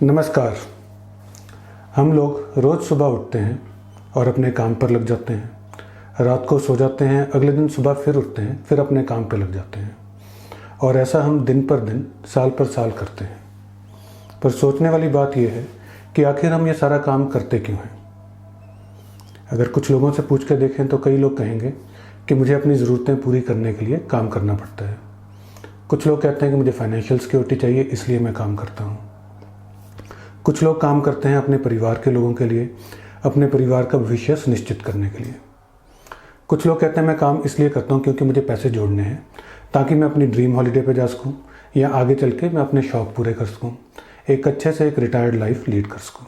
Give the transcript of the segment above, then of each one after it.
नमस्कार। हम लोग रोज़ सुबह उठते हैं और अपने काम पर लग जाते हैं, रात को सो जाते हैं, अगले दिन सुबह फिर उठते हैं, फिर अपने काम पर लग जाते हैं और ऐसा हम दिन पर दिन, साल पर साल करते हैं। पर सोचने वाली बात यह है कि आखिर हम ये सारा काम करते क्यों हैं। अगर कुछ लोगों से पूछ कर देखें तो कई लोग कहेंगे कि मुझे अपनी ज़रूरतें पूरी करने के लिए काम करना पड़ता है। कुछ लोग कहते हैं कि मुझे फाइनेंशियल सिक्योरिटी चाहिए, इसलिए मैं काम करता हूँ। कुछ लोग काम करते हैं अपने परिवार के लोगों के लिए, अपने परिवार का भविष्य सुनिश्चित करने के लिए। कुछ लोग कहते हैं मैं काम इसलिए करता हूँ क्योंकि मुझे पैसे जोड़ने हैं ताकि मैं अपनी ड्रीम हॉलीडे पे जा सकूँ या आगे चल के मैं अपने शौक़ पूरे कर सकूँ, एक अच्छे से एक रिटायर्ड लाइफ लीड कर सकूँ।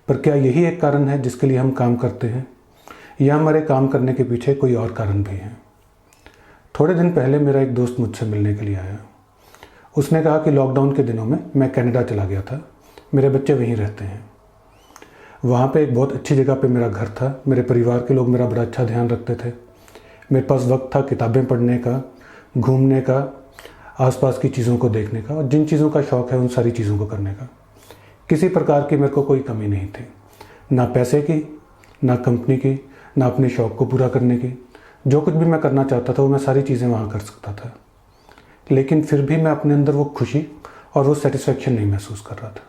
पर क्या यही एक कारण है जिसके लिए हम काम करते हैं, या हमारे काम करने के पीछे कोई और कारण भी है? थोड़े दिन पहले मेरा एक दोस्त मुझसे मिलने के लिए आया। उसने कहा कि लॉकडाउन के दिनों में मैं कनाडा चला गया था, मेरे बच्चे वहीं रहते हैं। वहाँ पे एक बहुत अच्छी जगह पे मेरा घर था, मेरे परिवार के लोग मेरा बड़ा अच्छा ध्यान रखते थे। मेरे पास वक्त था किताबें पढ़ने का, घूमने का, आसपास की चीज़ों को देखने का, और जिन चीज़ों का शौक़ है उन सारी चीज़ों को करने का। किसी प्रकार की मेरे को कोई कमी नहीं थी, ना पैसे की, ना कंपनी की, ना अपने शौक़ को पूरा करने की। जो कुछ भी मैं करना चाहता था वो मैं सारी चीज़ें वहाँ कर सकता था। लेकिन फिर भी मैं अपने अंदर वो खुशी और वो सेटिस्फेक्शन नहीं महसूस कर रहा था।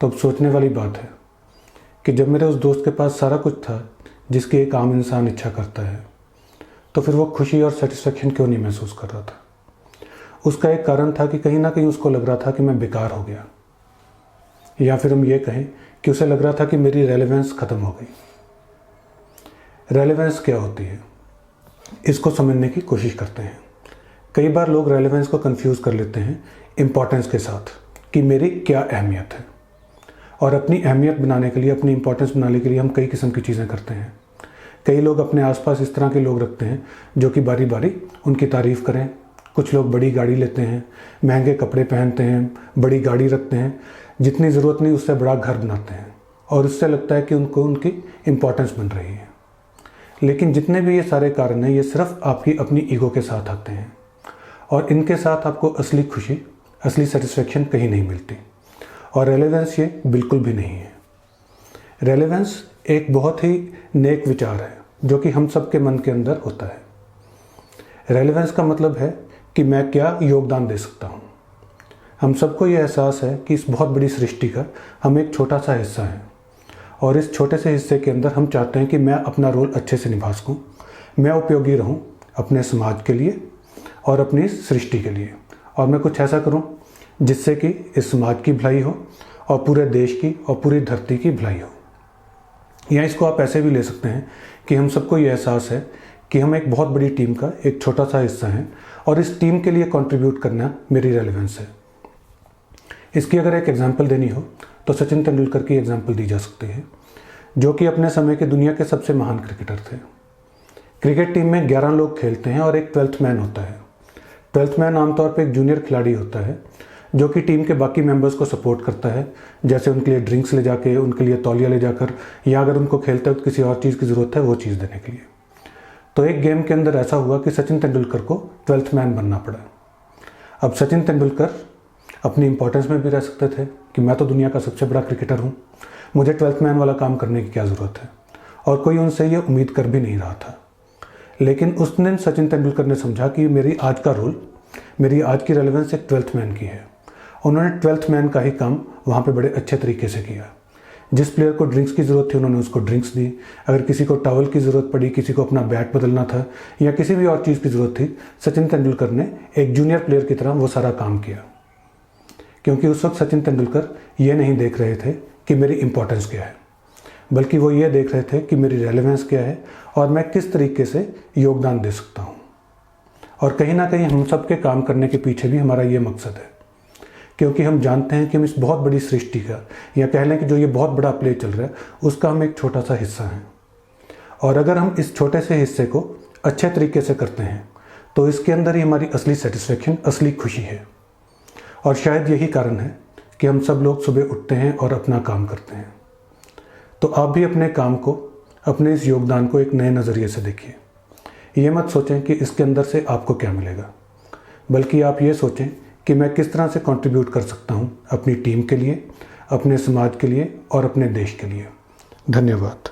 तो अब सोचने वाली बात है कि जब मेरे उस दोस्त के पास सारा कुछ था जिसकी एक आम इंसान इच्छा करता है, तो फिर वो खुशी और सेटिस्फेक्शन क्यों नहीं महसूस कर रहा था? उसका एक कारण था कि कहीं ना कहीं उसको लग रहा था कि मैं बेकार हो गया, या फिर हम ये कहें कि उसे लग रहा था कि मेरी रेलेवेंस ख़त्म हो गई। रेलेवेंस क्या होती है, इसको समझने की कोशिश करते हैं। कई बार लोग रेलेवेंस को कंफ्यूज कर लेते हैं इंपॉर्टेंस के साथ, कि मेरी क्या अहमियत है। और अपनी अहमियत बनाने के लिए, अपनी इंपॉर्टेंस बनाने के लिए हम कई किस्म की चीज़ें करते हैं। कई लोग अपने आसपास इस तरह के लोग रखते हैं जो कि बारी बारी उनकी तारीफ़ करें। कुछ लोग बड़ी गाड़ी लेते हैं, महंगे कपड़े पहनते हैं, बड़ी गाड़ी रखते हैं, जितनी ज़रूरत नहीं उससे बड़ा घर बनाते हैं, और उससे लगता है कि उनको उनकी इम्पोर्टेंस बन रही है। लेकिन जितने भी ये सारे कारण हैं, ये सिर्फ आपकी अपनी ईगो के साथ आते हैं, और इनके साथ आपको असली खुशी, असली सेटिस्फेक्शन कहीं नहीं मिलती। और रेलेवेंस ये बिल्कुल भी नहीं है। रेलेवेंस एक बहुत ही नेक विचार है जो कि हम सब के मन के अंदर होता है। रेलेवेंस का मतलब है कि मैं क्या योगदान दे सकता हूँ। हम सबको ये एहसास है कि इस बहुत बड़ी सृष्टि का हम एक छोटा सा हिस्सा हैं, और इस छोटे से हिस्से के अंदर हम चाहते हैं कि मैं अपना रोल अच्छे से निभा सकूँ, मैं उपयोगी रहूँ अपने समाज के लिए और अपनी सृष्टि के लिए, और मैं कुछ ऐसा करूँ जिससे कि इस समाज की भलाई हो और पूरे देश की और पूरी धरती की भलाई हो। या इसको आप ऐसे भी ले सकते हैं कि हम सबको ये एहसास है कि हम एक बहुत बड़ी टीम का एक छोटा सा हिस्सा हैं, और इस टीम के लिए कंट्रीब्यूट करना मेरी रेलेवेंस है। इसकी अगर एक एग्जांपल देनी हो तो सचिन तेंदुलकर की एग्जांपल दी जा सकती है, जो कि अपने समय के दुनिया के सबसे महान क्रिकेटर थे। क्रिकेट टीम में 11 लोग खेलते हैं और एक 12th मैन होता है। 12th मैन आमतौर पर एक जूनियर खिलाड़ी होता है जो कि टीम के बाकी मेंबर्स को सपोर्ट करता है, जैसे उनके लिए ड्रिंक्स ले जाके, उनके लिए तौलिया ले जाकर, या अगर उनको खेलते वक्त किसी और चीज़ की ज़रूरत है वो चीज़ देने के लिए। तो एक गेम के अंदर ऐसा हुआ कि सचिन तेंदुलकर को 12th मैन बनना पड़ा। अब सचिन तेंदुलकर अपनी इंपॉर्टेंस में भी रह सकते थे कि मैं तो दुनिया का सबसे बड़ा क्रिकेटर हूँ, मुझे 12th मैन वाला काम करने की क्या ज़रूरत है, और कोई उनसे ये उम्मीद कर भी नहीं रहा था। लेकिन उस दिन सचिन तेंदुलकर ने समझा कि मेरी आज का रोल, मेरी आज की रेलेवेंस एक 12th मैन की है। उन्होंने 12th मैन का ही काम वहाँ पे बड़े अच्छे तरीके से किया। जिस प्लेयर को ड्रिंक्स की ज़रूरत थी उन्होंने उसको ड्रिंक्स दी, अगर किसी को टॉवल की ज़रूरत पड़ी, किसी को अपना बैट बदलना था, या किसी भी और चीज़ की ज़रूरत थी, सचिन तेंदुलकर ने एक जूनियर प्लेयर की तरह वो सारा काम किया। क्योंकि उस वक्त सचिन तेंदुलकर ये नहीं देख रहे थे कि मेरी इंपॉर्टेंस क्या है, बल्कि वो ये देख रहे थे कि मेरी रेलेवेंस क्या है और मैं किस तरीके से योगदान दे सकता हूँ। और कहीं ना कहीं हम सब के काम करने के पीछे भी हमारा ये मकसद है, क्योंकि हम जानते हैं कि हम इस बहुत बड़ी सृष्टि का, या कह लें कि जो ये बहुत बड़ा प्ले चल रहा है, उसका हम एक छोटा सा हिस्सा हैं। और अगर हम इस छोटे से हिस्से को अच्छे तरीके से करते हैं तो इसके अंदर ही हमारी असली सेटिस्फेक्शन, असली खुशी है। और शायद यही कारण है कि हम सब लोग सुबह उठते हैं और अपना काम करते हैं। तो आप भी अपने काम को, अपने इस योगदान को एक नए नज़रिए से देखिए। ये मत सोचें कि इसके अंदर से आपको क्या मिलेगा, बल्कि आप ये सोचें कि मैं किस तरह से कंट्रीब्यूट कर सकता हूँ अपनी टीम के लिए, अपने समाज के लिए और अपने देश के लिए। धन्यवाद।